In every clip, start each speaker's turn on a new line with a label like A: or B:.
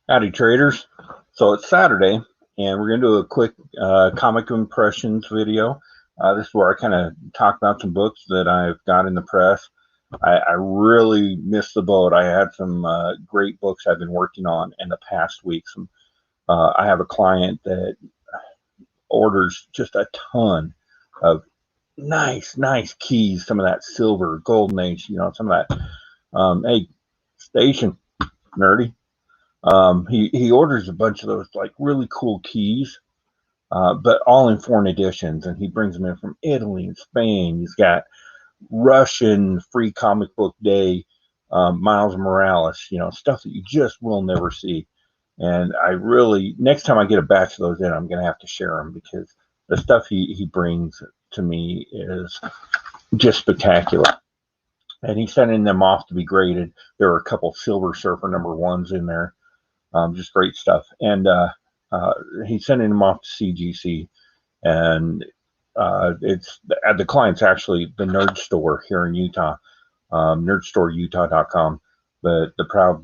A: Howdy traders. So it's Saturday and we're going to do a quick comic impressions video. This is where I kind of talk about some books that I've got in the press. I really missed the boat. I had some great books I've been working on in the past weeks. I have a client that orders just a ton of nice keys, some of that silver, golden age, some of that. Hey, station, nerdy. He orders a bunch of those like really cool keys, but all in foreign editions, and he brings them in from Italy and Spain. He's got Russian Free Comic Book Day, Miles Morales, stuff that you just will never see. And I really, next time I get a batch of those in, I'm going to have to share them because the stuff he brings to me is just spectacular. And he's sending them off to be graded. There are a couple Silver Surfer #1s in there. Just great stuff. And he's sending them off to CGC, and it's the client's actually the Nerd Store here in Utah, nerdstoreutah.com. But the Proud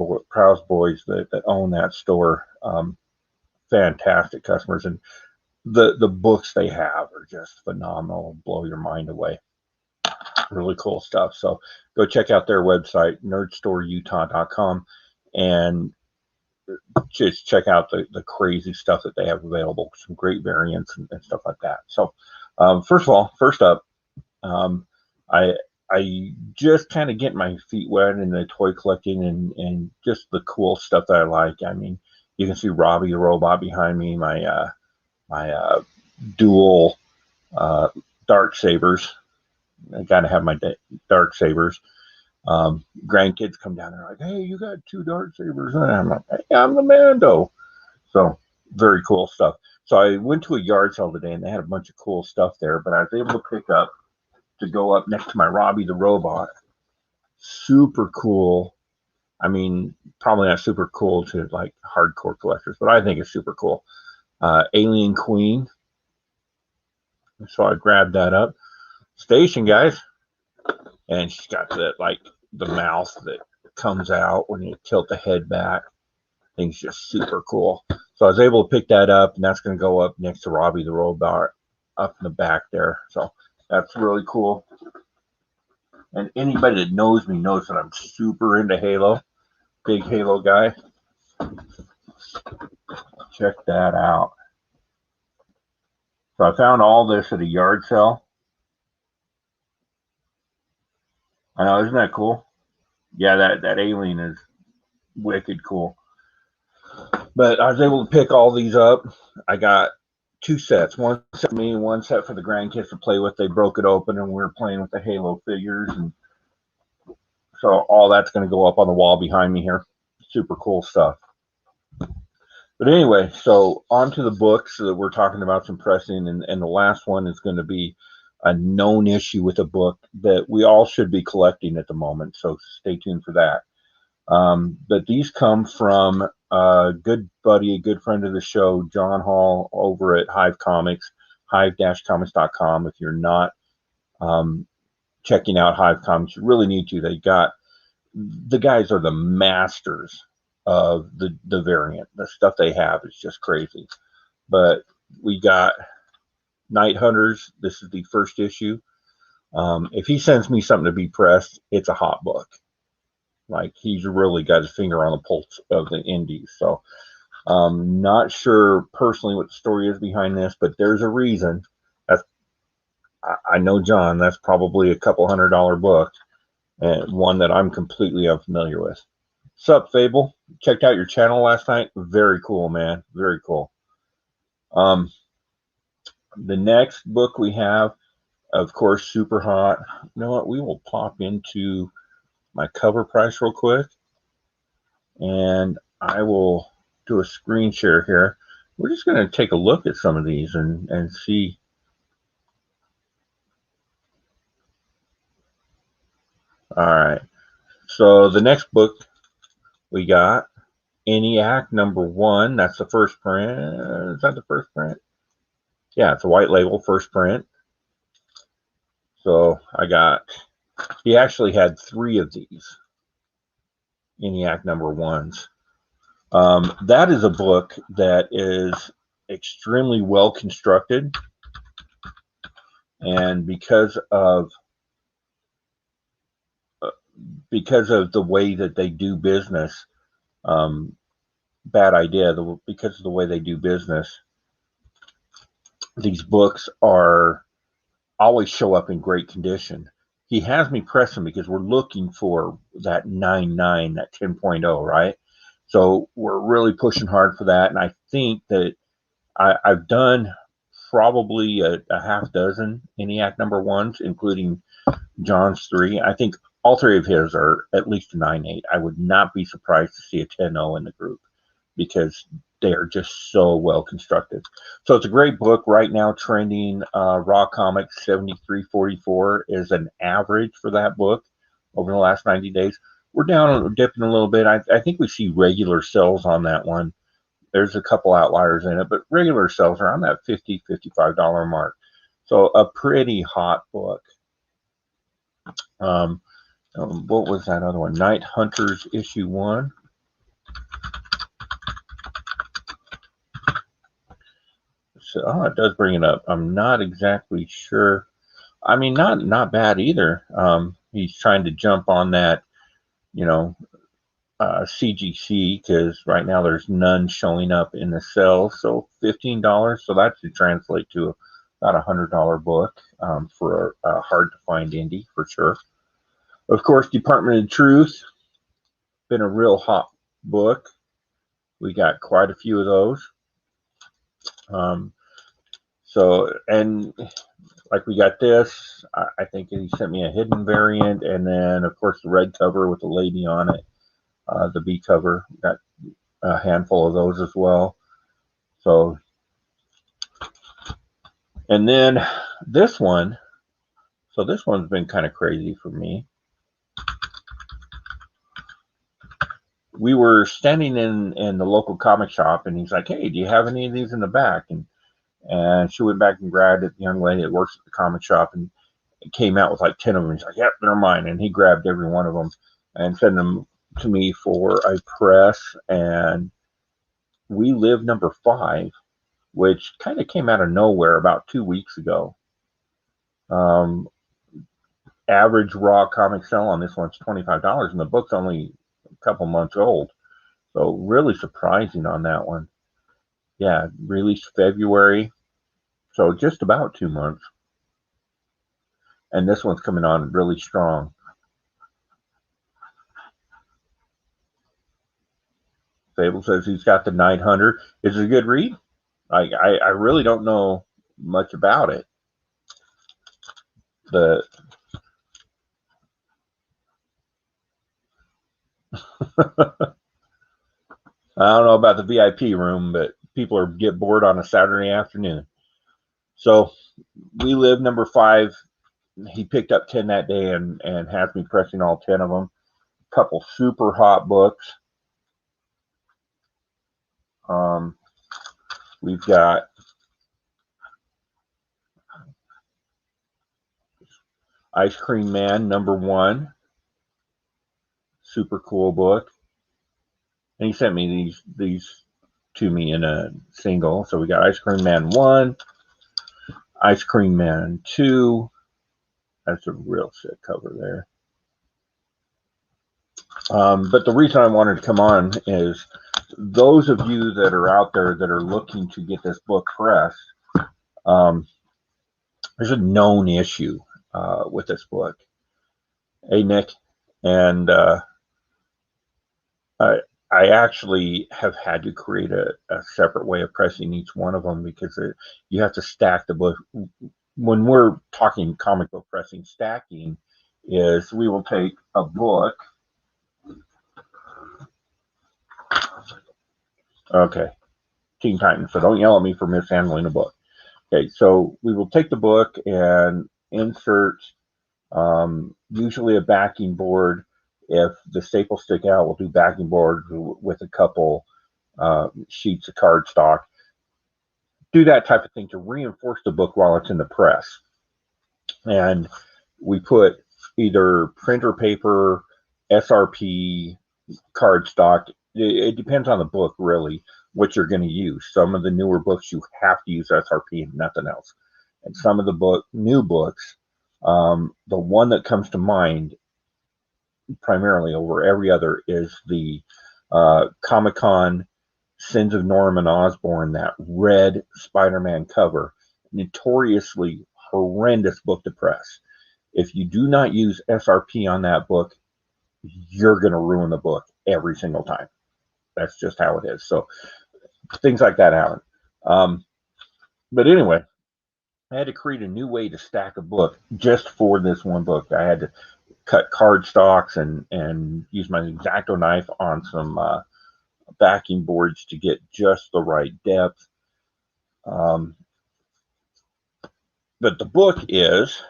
A: Boys that own that store, fantastic customers, and the books they have are just phenomenal, blow your mind away. Really cool stuff. So go check out their website, nerdstoreutah.com, and just check out the crazy stuff that they have available. Some great variants and stuff like that. So first up, I just kind of get my feet wet in the toy collecting and just the cool stuff that I like. I mean, you can see Robbie the robot behind me, my dual dark sabers. I gotta have my dark sabers. Grandkids come down there like, hey, you got 2 dark sabers, and I'm like, hey, I'm the Mando. So very cool stuff. So I went to a yard sale today and they had a bunch of cool stuff there, but I was able to pick up to go up next to my Robbie the robot. Super cool. I mean, probably not super cool to like hardcore collectors, but I think it's super cool. Alien Queen. So I grabbed that up. Station, guys. And she's got that, like, the mouth that comes out when you tilt the head back. Thing's just super cool. So I was able to pick that up, and that's going to go up next to Robbie the robot up in the back there. So that's really cool. And anybody that knows me knows that I'm super into Halo. Big Halo guy. Check that out. So I found all this at a yard sale. I know, isn't that cool? Yeah, that alien is wicked cool. But I was able to pick all these up. I got 2 sets. One set for me, one set for the grandkids to play with. They broke it open and we were playing with the Halo figures. And so all that's going to go up on the wall behind me here. Super cool stuff. But anyway, so on to the books that we're talking about, some pressing. And the last one is going to be a known issue with a book that we all should be collecting at the moment. So stay tuned for that. But these come from a good buddy, a good friend of the show, John Hall over at Hive Comics, hive-comics.com. If you're not checking out Hive Comics, you really need to. The guys are the masters of the variant. The stuff they have is just crazy. But we got Night Hunters. This is the first issue. If he sends me something to be pressed, it's a hot book. Like, he's really got his finger on the pulse of the indies. So not sure personally what the story is behind this, but there's a reason. I know John, that's probably a couple $100 book, and one that I'm completely unfamiliar with. Sup, Fable? Checked out your channel last night. Very cool, man. Very cool. The next book we have, of course, super hot. You know what? We will pop into my cover price real quick, and I will do a screen share here. We're just going to take a look at some of these and see. All right. So the next book we got, ENIAC #1. That's the first print. Is that the first print? Yeah, it's a white label, first print. So he actually had 3 of these ENIAC #1s. That is a book that is extremely well constructed, and because of the way that they do business, bad idea. Because of the way they do business, these books are always show up in great condition. He has me press them because we're looking for that 9.9, that 10.0, right? So we're really pushing hard for that. And I think that I've done probably a half dozen ENIAC number ones, including John's 3. I think all 3 of his are at least a 9.8. I would not be surprised to see a 10.0 in the group because they are just so well constructed. So it's a great book right now. Trending Raw Comics 73.44 is an average for that book over the last 90 days. We're down, dipping a little bit. I think we see regular sales on that one. There's a couple outliers in it, but regular sales around that $50, $55 mark. So a pretty hot book. What was that other one? Night Hunters issue 1. So, it does bring it up. I'm not exactly sure. I mean, not bad either. He's trying to jump on that, CGC, because right now there's none showing up in the sales. So $15. So that should translate to about $100 book for a hard to find indie for sure. Of course, Department of Truth, been a real hot book. We got quite a few of those. And like we got this, I think he sent me a hidden variant, and then of course the red cover with the lady on it, the B cover. Got a handful of those as well. So, and then this one. So this one's been kind of crazy for me. We were standing in the local comic shop, and he's like, "Hey, do you have any of these in the back?" And she went back and grabbed it. The young lady that works at the comic shop, and came out with like 10 of them. He's like, "Yep, they're mine." And he grabbed every one of them and sent them to me for a press. And We Live number 5, which kind of came out of nowhere about 2 weeks ago. Average raw comic sell on this one's $25, and the book's only a couple months old. So really surprising on that one. Yeah, released February, so just about 2 months. And this one's coming on really strong. Fable says he's got the Night Hunter. Is it a good read? I really don't know much about it. I don't know about the VIP room, but people get bored on a Saturday afternoon. So We Live number 5. He picked up 10 that day and has me pressing all 10 of them. A couple super hot books. We've got Ice Cream Man number 1. Super cool book. And he sent me these to me in a single. So we got Ice Cream Man 1, Ice Cream Man 2. That's a real sick cover there. But the reason I wanted to come on is those of you that are out there that are looking to get this book pressed, there's a known issue with this book. Hey, Nick. And I actually have had to create a separate way of pressing each one of them because you have to stack the book. When we're talking comic book pressing, stacking is we will take a book. Okay, Teen Titans, so don't yell at me for mishandling a book. Okay, so we will take the book and insert usually a backing board. If the staples stick out, we'll do backing board with a couple sheets of cardstock. Do that type of thing to reinforce the book while it's in the press. And we put either printer paper, SRP, cardstock it depends on the book, really, what you're going to use. Some of the newer books, you have to use SRP and nothing else. And some of the new books, the one that comes to mind primarily over every other is the Comic-Con Sins of Norman Osborn, that red Spider-Man cover. Notoriously horrendous book to press. If you do not use SRP on that book, you're going to ruin the book every single time. That's just how it is. So things like that happen. But anyway, I had to create a new way to stack a book just for this one book. I had to cut cardstocks and use my X-Acto knife on some backing boards to get just the right depth. But the book is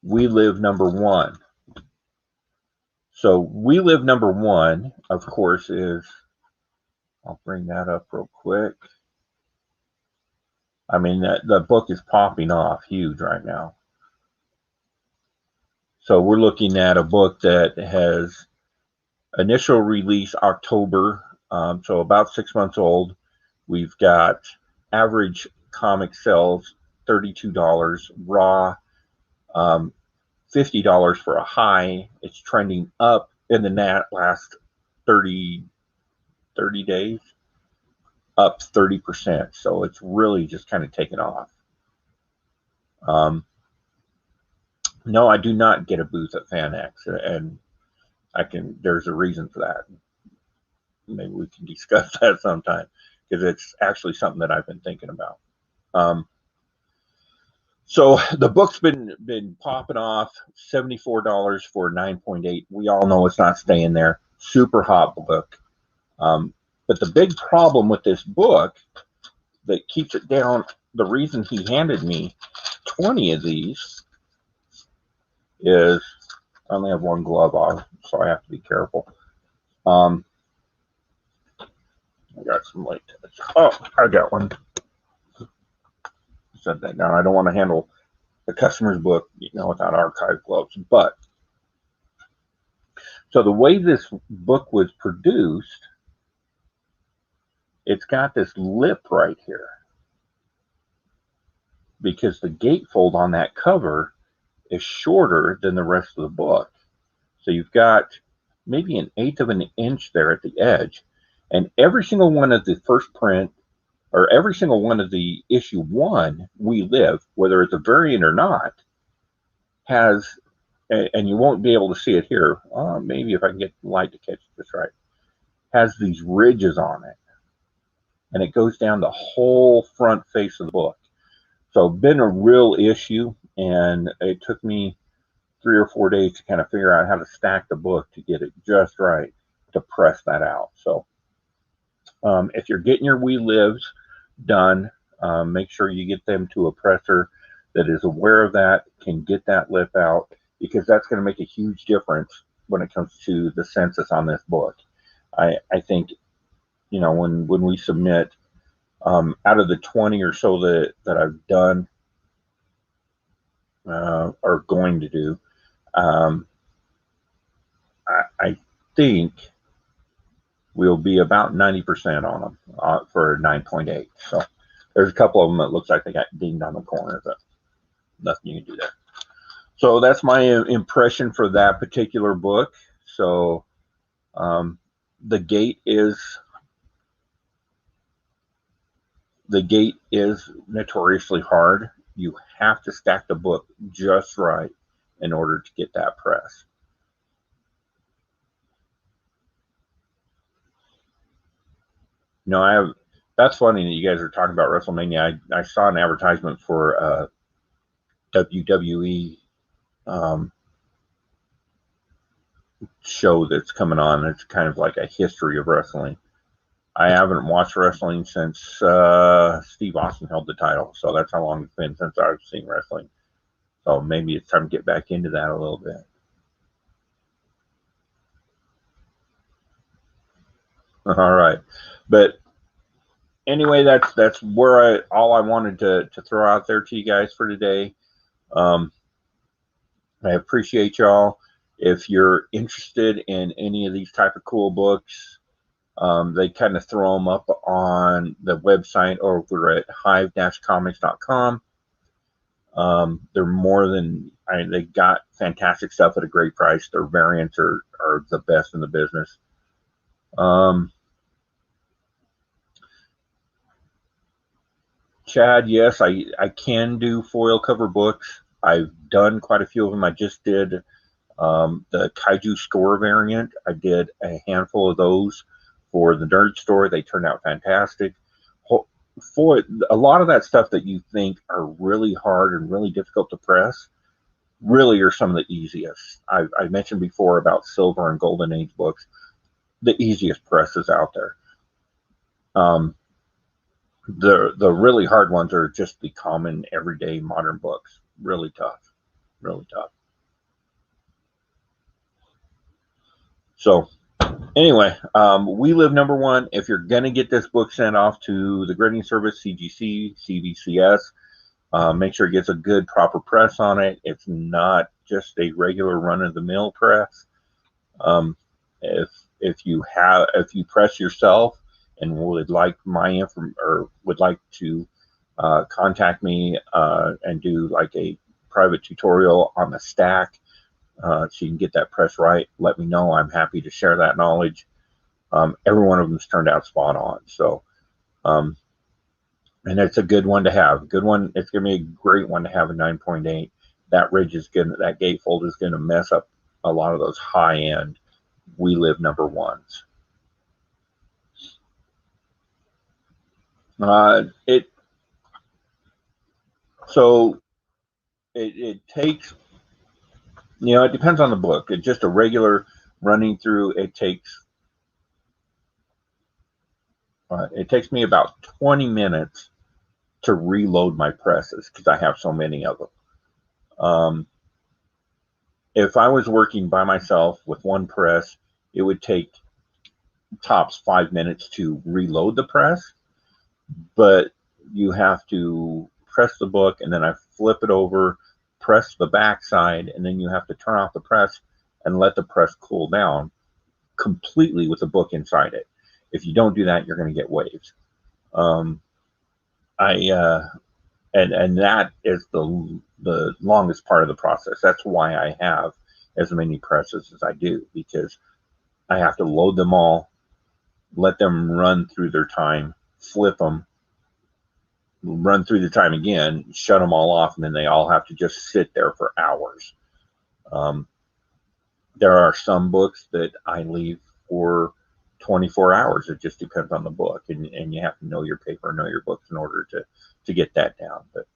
A: We Live #1. So We Live #1, of course, is, I'll bring that up real quick. I mean, the book is popping off huge right now. So we're looking at a book that has initial release October, so about 6 months old. We've got average comic sales $32 raw, $50 for a high. It's trending up in the last 30 days, up 30%. So it's really just kind of taken off. No, I do not get a booth at FanX, and there's a reason for that. Maybe we can discuss that sometime, because it's actually something that I've been thinking about. So the book's been popping off, $74 for 9.8. We all know it's not staying there. Super hot book. But the big problem with this book that keeps it down, the reason he handed me 20 of these is I only have one glove on, so I have to be careful. I got some light touch. Oh, I got one. Set that down. I don't want to handle the customer's book, without archive gloves. But so the way this book was produced, it's got this lip right here, because the gatefold on that cover is shorter than the rest of the book. So you've got maybe 1/8 of an inch there at the edge. And every single one of the first print, or every single one of the issue 1, We Live, whether it's a variant or not, has, and you won't be able to see it here, maybe if I can get the light to catch this right, has these ridges on it. And it goes down the whole front face of the book. So been a real issue, and it took me 3 or 4 days to kind of figure out how to stack the book to get it just right to press that out. So if you're getting your We Lives done, make sure you get them to a presser that is aware of that, can get that lip out, because that's going to make a huge difference when it comes to the census on this book. I think, when we submit, out of the 20 or so that I've done or going to do, I think we'll be about 90% on them for 9.8. So there's a couple of them that looks like they got dinged on the corner, but nothing you can do there. So that's my impression for that particular book. So the gate is notoriously hard. You have to stack the book just right in order to get that press. That's funny that you guys are talking about WrestleMania. I saw an advertisement for a WWE show that's coming on. It's kind of like a history of wrestling. I haven't watched wrestling since Steve Austin held the title, so that's how long it's been since I've seen wrestling. So maybe it's time to get back into that a little bit. All right, but anyway, that's where all I wanted to throw out there to you guys for today. I appreciate y'all. If you're interested in any of these type of cool books, they kind of throw them up on the website over at hive-comics.com. They're more than, they got fantastic stuff at a great price. Their variants are the best in the business. Chad, yes, I can do foil cover books. I've done quite a few of them. I just did the Kaiju Score variant. I did a handful of those for the Nerd Store. They turned out fantastic. For a lot of that stuff that you think are really hard and really difficult to press, really are some of the easiest. I mentioned before about Silver and Golden Age books, the easiest presses out there. The really hard ones are just the common everyday modern books. Really tough, really tough. So anyway, We Live #1. If you're going to get this book sent off to the grading service, CGC, CVCS, make sure it gets a good, proper press on it. It's not just a regular run-of-the-mill press. If you press yourself and would like would like to contact me and do like a private tutorial on the stack, so you can get that press right, let me know. I'm happy to share that knowledge. Every one of them's turned out spot on. So, and it's a good one to have. Good one. It's gonna be a great one to have a 9.8. That ridge is gonna, that gatefold is gonna mess up a lot of those high end We Live #1s. It takes, it depends on the book. It's just a regular running through. It takes me about 20 minutes to reload my presses because I have so many of them. If I was working by myself with one press, it would take tops 5 minutes to reload the press, but you have to press the book and then I flip it over, press the back side, and then you have to turn off the press and let the press cool down completely with the book inside it. If you don't do that, you're going to get waves. And that is the longest part of the process. That's why I have as many presses as I do, because I have to load them all, let them run through their time, flip them, run through the time again, shut them all off, and then they all have to just sit there for hours. There are some books that I leave for 24 hours. It just depends on the book, and you have to know your paper, know your books in order to get that down. But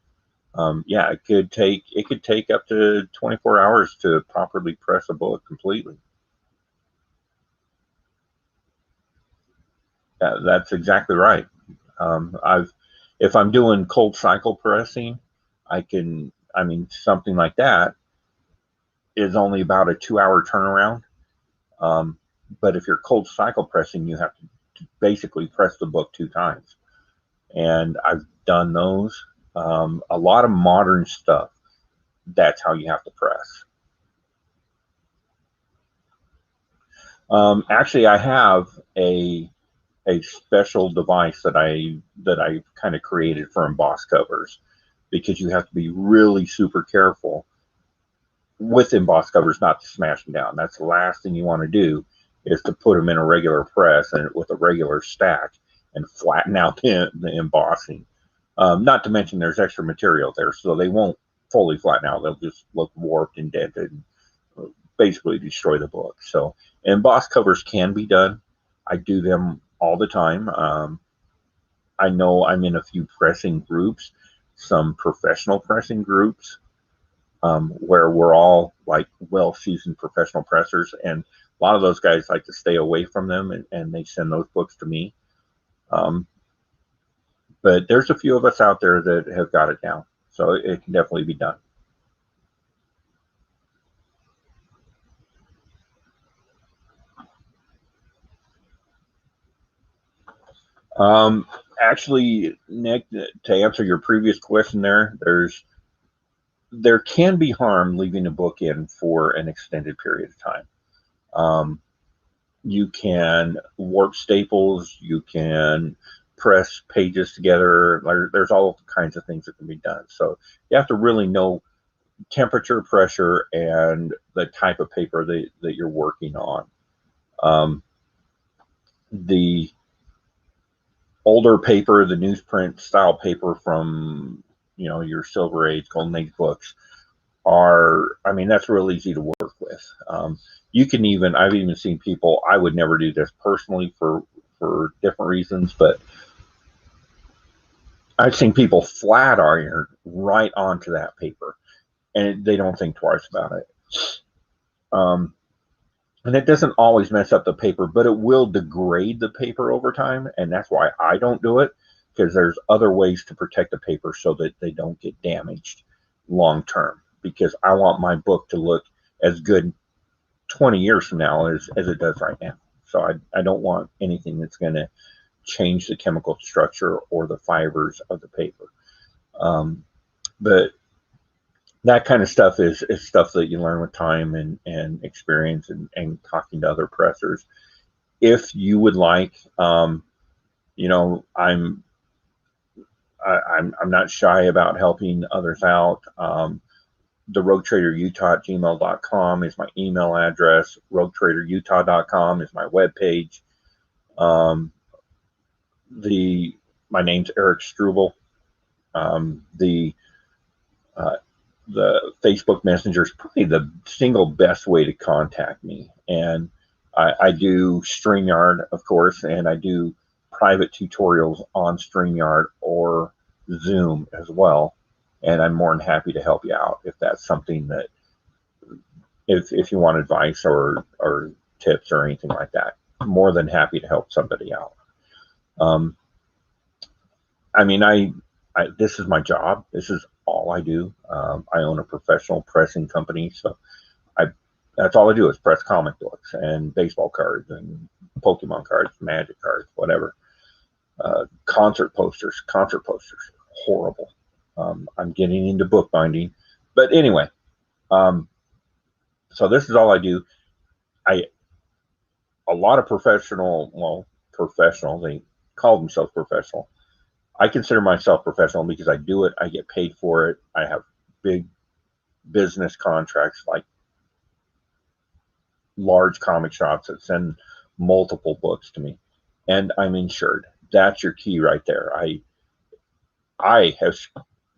A: yeah, it could take up to 24 hours to properly press a book completely. That's exactly right. If I'm doing cold cycle pressing, something like that is only about a 2-hour turnaround. But if you're cold cycle pressing, you have to basically press the book 2 times. And I've done those. A lot of modern stuff, that's how you have to press. Actually, I have a special device that I kind of created for emboss covers, because you have to be really super careful with emboss covers not to smash them down. That's the last thing you want to do, is to put them in a regular press and with a regular stack and flatten out the embossing. Not to mention there's extra material there, so they won't fully flatten out. They'll just look warped and dented and basically destroy the book. So emboss covers can be done. I do them all the time. I know I'm in a few pressing groups, some professional pressing groups, where we're all like well-seasoned professional pressers, and a lot of those guys like to stay away from them, and they send those books to me. But there's a few of us out there that have got it down, so it can definitely be done. Actually, Nick, to answer your previous question there's there can be harm leaving a book in for an extended period of time. You can warp staples, you can press pages together. There's all kinds of things that can be done. So you have to really know temperature, pressure, and the type of paper that you're working on. The older paper, the newsprint style paper from, your Silver Age, Golden Age books are, I mean, that's real easy to work with. You can even, I've even seen people, I would never do this personally for different reasons, but I've seen people flat iron right onto that paper, and they don't think twice about it. And it doesn't always mess up the paper, but it will degrade the paper over time, and that's why I don't do it, because there's other ways to protect the paper so that they don't get damaged long term, because I want my book to look as good 20 years from now as it does right now. So I don't want anything that's going to change the chemical structure or the fibers of the paper. But that kind of stuff is stuff that you learn with time and experience and talking to other pressers. If you would like, I'm not shy about helping others out. The roguetraderutah@gmail.com is my email address. roguetraderutah.com is my webpage. My name's Eric Struble. The Facebook Messenger is probably the single best way to contact me. And I do StreamYard, of course, and I do private tutorials on StreamYard or Zoom as well. And I'm more than happy to help you out if that's something that, if you want advice or tips or anything like that. I'm more than happy to help somebody out. I mean, this is my job. This is all I do. I own a professional pressing company, so that's all I do is press comic books and baseball cards and Pokemon cards, Magic cards, whatever. Concert posters, horrible. I'm getting into bookbinding, but anyway. So this is all I do. A lot of professional, they call themselves professional. I consider myself professional because I do it. I get paid for it. I have big business contracts, like large comic shops that send multiple books to me, and I'm insured. That's your key right there. I have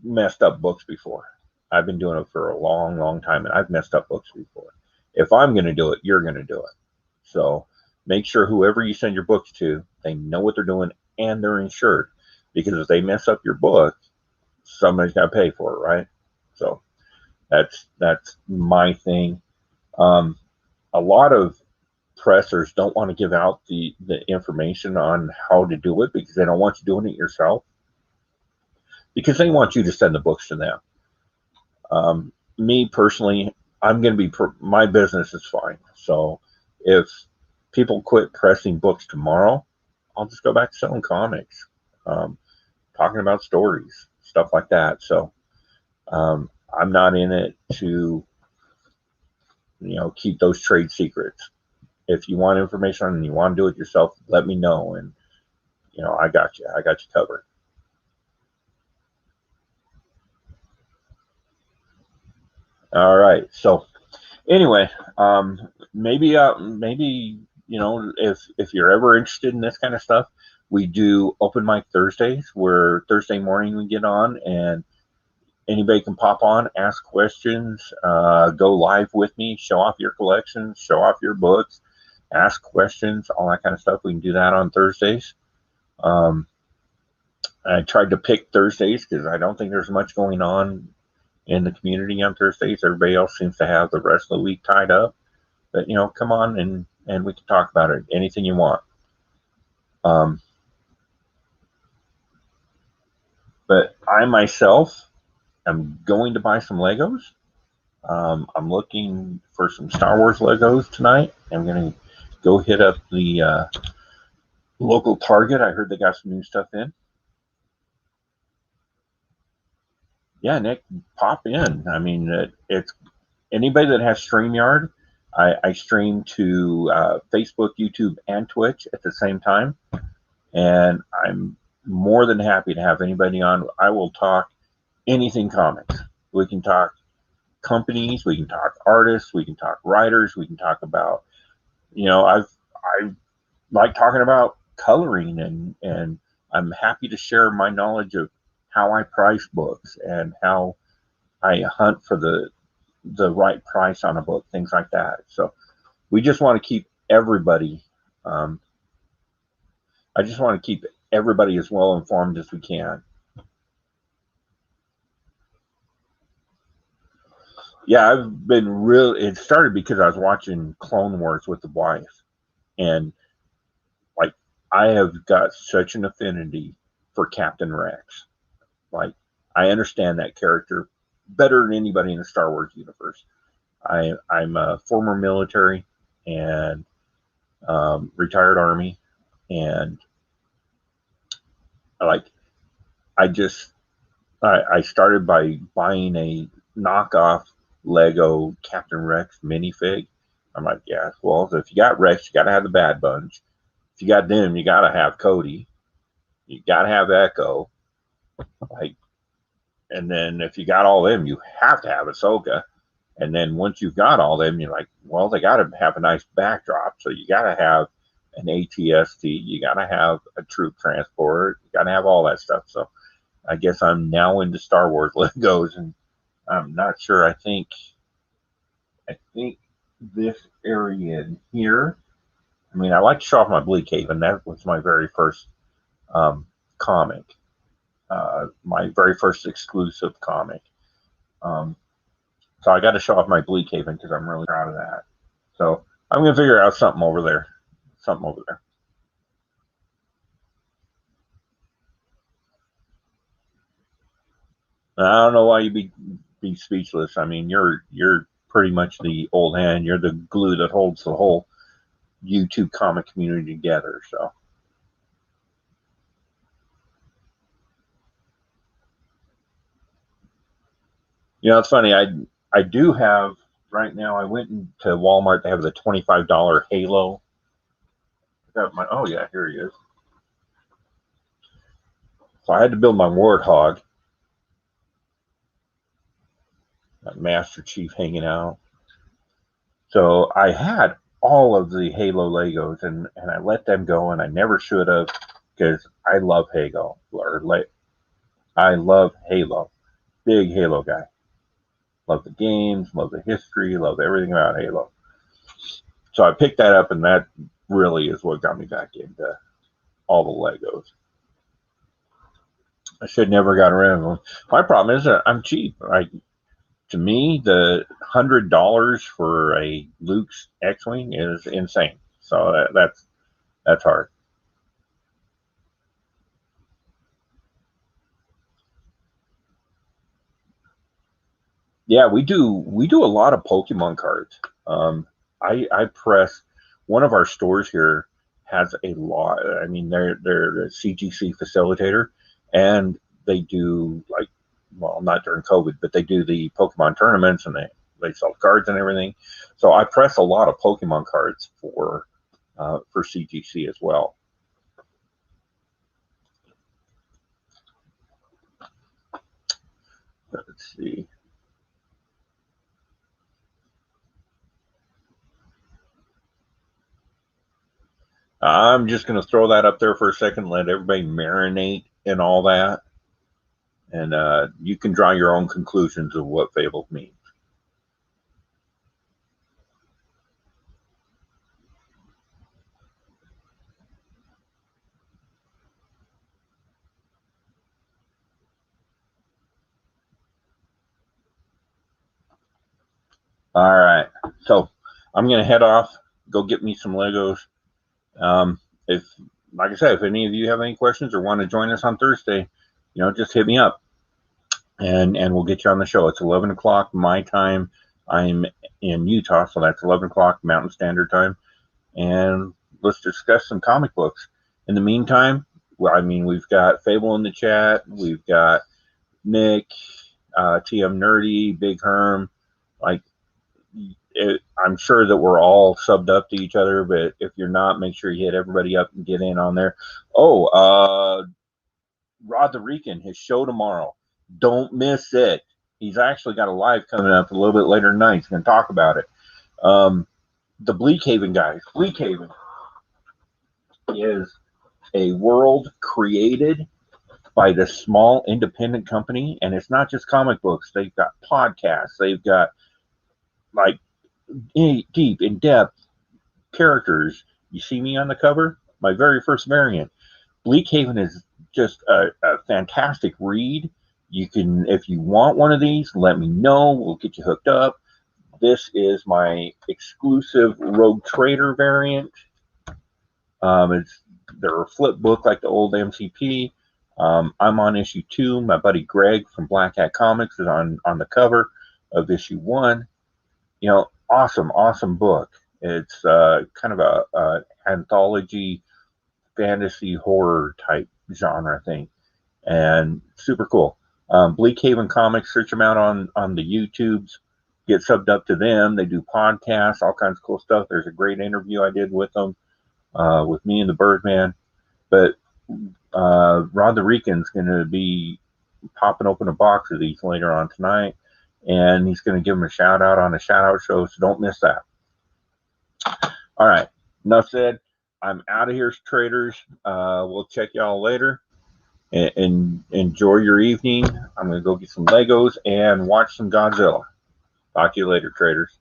A: messed up books before. I've been doing it for a long, long time, and I've messed up books before. If I'm going to do it, you're going to do it. So make sure whoever you send your books to, they know what they're doing and they're insured. Because if they mess up your book, somebody's got to pay for it, right? So that's my thing. A lot of pressers don't want to give out the information on how to do it because they don't want you doing it yourself. Because they want you to send the books to them. Me personally, I'm going to be, my business is fine. So if people quit pressing books tomorrow, I'll just go back to selling comics. Talking about stories, stuff like that. So I'm not in it to, keep those trade secrets. If you want information and you want to do it yourself, let me know, and I got you covered. All right. So anyway, maybe if you're ever interested in this kind of stuff, we do open mic Thursdays, where Thursday morning we get on and anybody can pop on, ask questions, go live with me, show off your collections, show off your books, ask questions, all that kind of stuff. We can do that on Thursdays. I tried to pick Thursdays because I don't think there's much going on in the community on Thursdays. Everybody else seems to have the rest of the week tied up. But, come on and we can talk about it, anything you want. But I myself am going to buy some Legos. I'm looking for some Star Wars Legos tonight. I'm going to go hit up the local Target. I heard they got some new stuff in. Yeah, Nick, pop in. I mean, it's anybody that has StreamYard. I stream to Facebook, YouTube, and Twitch at the same time, and I'm more than happy to have anybody on. I will talk anything comics. We can talk companies, we can talk artists, we can talk writers, we can talk about, I like talking about coloring, and I'm happy to share my knowledge of how I price books and how I hunt for the right price on a book, things like that. So we just want to keep everybody. Um, I just want to keep everybody as well informed as we can. Yeah, I've been real. It started because I was watching Clone Wars with the wife, and like I have got such an affinity for Captain Rex. Like I understand that character better than anybody in the Star Wars universe. I'm a former military and retired Army, and like I just I started by buying a knockoff Lego Captain Rex minifig. I'm like, yeah, well, if you got Rex, you got to have the Bad Bunch. If you got them, you got to have Cody. You got to have Echo. Like, and then if you got all them, you have to have Ahsoka. And then once you've got all them, you're like, well, they got to have a nice backdrop. So you got to have an ATST. You got to have a troop transport. You got to have all that stuff. So I guess I'm now into Star Wars Legos, and I'm not sure. I think this area in here. I mean, I like to show off my Bleak Haven. That was my very first comic, my very first exclusive comic. Um, so I got to show off my Bleak Haven because I'm really proud of that. So I'm gonna figure out something over there. Something over there. I don't know why you be speechless. I mean, you're pretty much the old hand. You're the glue that holds the whole YouTube comic community together. So it's funny. I do have right now. I went into Walmart. They have the $25 Halo. I got my. Oh yeah, here he is. So I had to build my Warthog. Got Master Chief hanging out. So I had all of the Halo Legos, and I let them go, and I never should have because I love Halo. I love Halo. Big Halo guy. Love the games, love the history, love everything about Halo. So I picked that up, and that really is what got me back into all the Legos. I should never got rid of them. My problem is that I'm cheap. To me, the $100 for a Luke's X-wing is insane. So that's hard. Yeah, we do a lot of Pokemon cards. I press one of our stores here has a lot. I mean, they're a CGC facilitator, and they do like, well, not during COVID, but they do the Pokemon tournaments, and they sell cards and everything. So I press a lot of Pokemon cards for CGC as well. Let's see. I'm just going to throw that up there for a second, let everybody marinate in all that, and you can draw your own conclusions of what Fables means. All right, so I'm going to head off, go get me some Legos. If, like I said, if any of you have any questions or want to join us on Thursday, just hit me up, and we'll get you on the show. It's 11 o'clock my time. I'm in Utah, so that's 11 o'clock Mountain Standard Time, and let's discuss some comic books. In the meantime, well, I mean, we've got Fable in the chat. We've got Nick. TM Nerdy, Big Herm, like I'm sure that we're all subbed up to each other, but if you're not, make sure you hit everybody up and get in on there. Oh, Rod the Rican, his show tomorrow. Don't miss it. He's actually got a live coming up a little bit later tonight. He's going to talk about it. The Bleakhaven guys. Bleakhaven is a world created by this small independent company, and it's not just comic books. They've got podcasts. They've got like deep, in-depth characters. You see me on the cover? My very first variant. Bleakhaven is just a fantastic read. You can, if you want one of these, let me know. We'll get you hooked up. This is my exclusive Rogue Trader variant. They're a flip book like the old MCP. I'm on issue 2. My buddy Greg from Black Hat Comics is on the cover of issue 1. You know, awesome book. It's kind of a anthology fantasy horror type genre thing, and super cool. Bleakhaven Comics, search them out on the YouTubes. Get subbed up to them. They do podcasts, all kinds of cool stuff. There's a great interview I did with them, with me and the Birdman. But Rod the Rican's going to be popping open a box of these later on tonight, and he's going to give them a shout out on a shout out show, so don't miss that. All right, enough said. I'm out of here, traders. We'll check y'all later, and enjoy your evening. I'm going to go get some Legos and watch some Godzilla. Talk to you later, traders.